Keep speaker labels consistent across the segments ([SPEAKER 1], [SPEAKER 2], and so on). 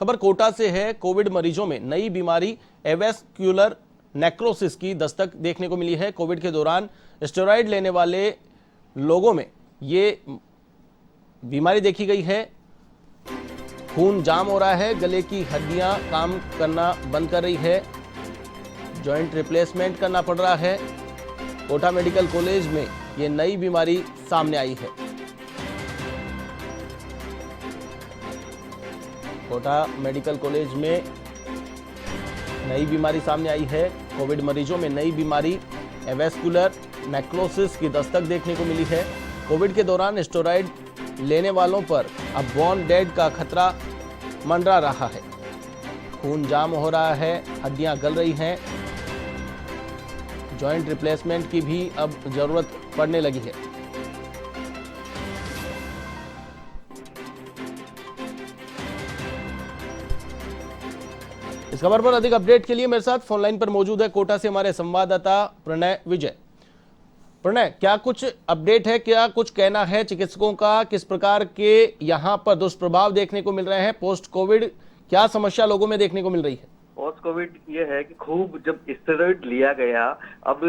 [SPEAKER 1] खबर कोटा से है। कोविड मरीजों में नई बीमारी एवेस्क्युलर नेक्रोसिस की दस्तक देखने को मिली है। कोविड के दौरान स्टेरॉइड लेने वाले लोगों में ये बीमारी देखी गई है। खून जाम हो रहा है, गले की हड्डियां काम करना बंद कर रही है, जॉइंट रिप्लेसमेंट करना पड़ रहा है। कोटा मेडिकल कॉलेज में ये नई बीमारी सामने आई है। कोटा मेडिकल कॉलेज में नई बीमारी सामने आई है। कोविड मरीजों में नई बीमारी एवेस्क्युलर नेक्रोसिस की दस्तक देखने को मिली है। कोविड के दौरान स्टेरॉइड लेने वालों पर अब बोन डेड का खतरा मंडरा रहा है। खून जाम हो रहा है, हड्डियां गल रही हैं, जॉइंट रिप्लेसमेंट की भी अब जरूरत पड़ने लगी है। इस खबर पर अधिक अपडेट के लिए मेरे साथ फोन लाइन पर मौजूद है कोटा से हमारे संवाददाता प्रणय विजय। प्रणय, क्या कुछ अपडेट है, क्या कुछ कहना है चिकित्सकों का, किस प्रकार के यहां पर दुष्प्रभाव देखने को मिल रहे हैं पोस्ट कोविड, क्या समस्या लोगों में देखने को मिल रही है?
[SPEAKER 2] पोस्ट कोविड ये है कि खूब जब स्टेरॉइड लिया गया, अब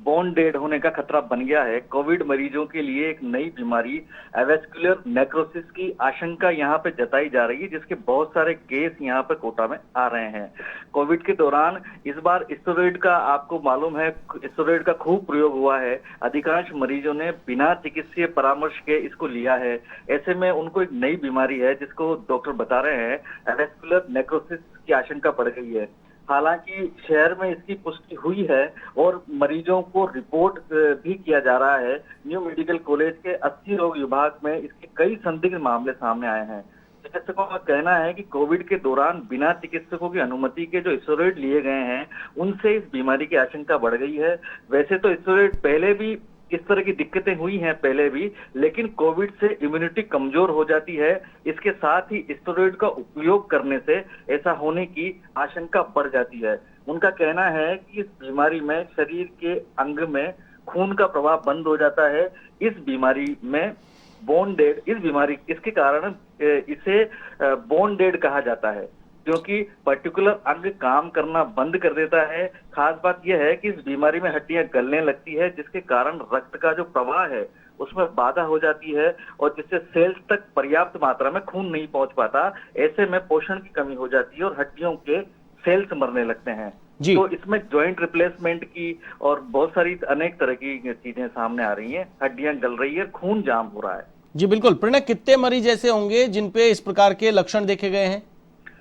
[SPEAKER 2] बोन डेड होने का खतरा बन गया है। कोविड मरीजों के लिए एक नई बीमारी एवेस्क्युलर नेक्रोसिस की आशंका यहाँ पे जताई जा रही है, जिसके बहुत सारे केस यहाँ पे कोटा में आ रहे हैं। कोविड के दौरान इस बार स्टेरॉइड का, आपको मालूम है, स्टेरॉइड का खूब प्रयोग हुआ है। अधिकांश मरीजों ने बिना चिकित्सीय परामर्श के इसको लिया है। ऐसे में उनको एक नई बीमारी है जिसको डॉक्टर बता रहे हैं एवेस्क्युलर नेक्रोसिस की आशंका बढ़ गई है। हालांकि शहर में इसकी पुष्टि हुई है और मरीजों को रिपोर्ट भी किया जा रहा है। न्यू मेडिकल कॉलेज के 80 रोग विभाग में इसके कई संदिग्ध मामले सामने आए हैं। चिकित्सकों का कहना है कि कोविड के दौरान बिना चिकित्सकों की अनुमति के जो स्टेरॉइड लिए गए हैं, उनसे इस बीमारी की आशंका बढ़ गई है। वैसे तो स्टेरॉइड पहले भी इस तरह की दिक्कतें हुई हैं पहले भी, लेकिन कोविड से इम्यूनिटी कमजोर हो जाती है। इसके साथ ही स्टेरॉइड का उपयोग करने से ऐसा होने की आशंका बढ़ जाती है। उनका कहना है कि इस बीमारी में शरीर के अंग में खून का प्रवाह बंद हो जाता है। इस बीमारी में बोन डेड, इस बीमारी इसके कारण इसे बोन डेड कहा जाता है, क्योंकि पर्टिकुलर अंग काम करना बंद कर देता है। खास बात यह है कि इस बीमारी में हड्डियां गलने लगती है, जिसके कारण रक्त का जो प्रवाह है उसमें बाधा हो जाती है और जिससे सेल्स तक पर्याप्त मात्रा में खून नहीं पहुंच पाता। ऐसे में पोषण की कमी हो जाती है और हड्डियों के सेल्स मरने लगते हैं। तो इसमें जॉइंट रिप्लेसमेंट की और बहुत सारी अनेक तरह की चीजें सामने आ रही हैं। हड्डियां गल रही है, खून जाम हो रहा है।
[SPEAKER 1] जी बिल्कुल। प्रणय, कितने मरीज ऐसे होंगे जिन पे इस प्रकार के लक्षण देखे गए हैं?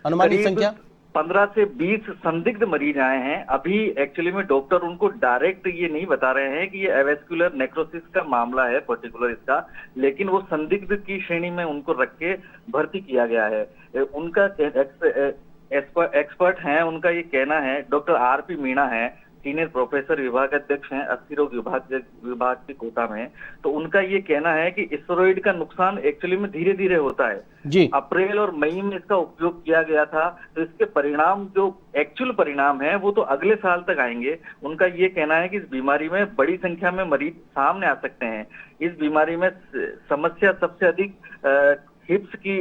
[SPEAKER 1] अनुमानित संख्या
[SPEAKER 2] 15 से 20 संदिग्ध मरीज आए हैं। अभी एक्चुअली में डॉक्टर उनको डायरेक्ट ये नहीं बता रहे हैं कि ये एवेस्क्युलर नेक्रोसिस का मामला है पर्टिकुलर इसका, लेकिन वो संदिग्ध की श्रेणी में उनको रख के भर्ती किया गया है। उनका एक्सपर्ट हैं, उनका ये कहना है, डॉक्टर आरपी मीणा है, सीनियर प्रोफेसर विभाग अध्यक्ष हैं 80 रोग विभाग के कोटा में। तो उनका ये कहना है कि स्टेरॉइड का नुकसान एक्चुअली में धीरे धीरे होता है
[SPEAKER 1] जी।
[SPEAKER 2] अप्रैल और मई में इसका उपयोग किया गया था, तो इसके परिणाम, जो एक्चुअल परिणाम है, वो तो अगले साल तक आएंगे। उनका ये कहना है कि इस बीमारी में बड़ी संख्या में मरीज सामने आ सकते हैं। इस बीमारी में समस्या सबसे अधिक हिप्स की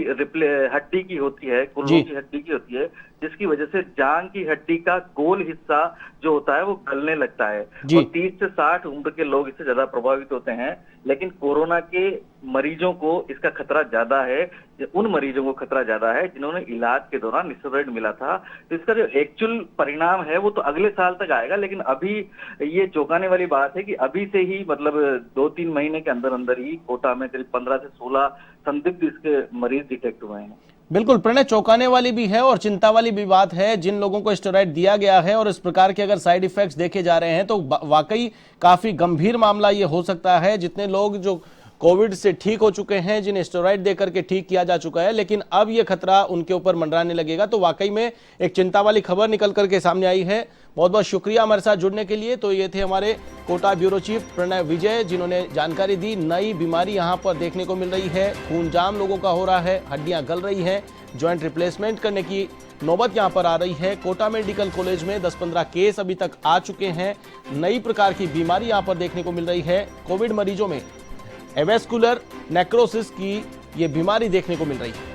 [SPEAKER 2] हड्डी की होती है, कुल्लों की हड्डी की होती है, जिसकी वजह से जांग की हड्डी का गोल हिस्सा जो होता है वो गलने लगता है और 30 से 60 उम्र के लोग इससे ज्यादा प्रभावित होते हैं। लेकिन कोरोना के मरीजों को इसका खतरा ज्यादा है, उन मरीजों को खतरा ज्यादा है जिन्होंने इलाज के दौरान स्टेरॉइड मिला था। तो इसका जो एक्चुअल परिणाम है वो तो अगले साल तक आएगा, लेकिन अभी ये चौंकाने वाली बात है कि अभी से ही, मतलब 2-3 महीने के अंदर अंदर ही कोटा में करीब 15 से 16 संदिग्ध इसके मरीज डिटेक्ट हुए हैं।
[SPEAKER 1] बिल्कुल प्रणय, चौंकाने वाली भी है और चिंता वाली भी बात है। जिन लोगों को स्टेरॉइड दिया गया है और इस प्रकार के अगर साइड इफेक्ट्स देखे जा रहे हैं तो वाकई काफी गंभीर मामला ये हो सकता है। जितने लोग जो कोविड से ठीक हो चुके हैं, जिन्हें स्टेरॉइड देकर के ठीक किया जा चुका है, लेकिन अब ये खतरा उनके ऊपर मंडराने लगेगा, तो वाकई में एक चिंता वाली खबर निकल करके सामने आई है। बहुत बहुत शुक्रिया हमारे साथ जुड़ने के लिए। तो ये थे हमारे कोटा ब्यूरो चीफ प्रणय विजय, जिन्होंने जानकारी दी। नई बीमारी यहाँ पर देखने को मिल रही है, खून जाम लोगों का हो रहा है, हड्डियां गल रही हैं, जॉइंट रिप्लेसमेंट करने की नौबत यहाँ पर आ रही है। कोटा मेडिकल कॉलेज में 10-15 केस अभी तक आ चुके हैं। नई प्रकार की बीमारी यहाँ पर देखने को मिल रही है। कोविड मरीजों में एवेस्कुलर नेक्रोसिस की ये बीमारी देखने को मिल रही है।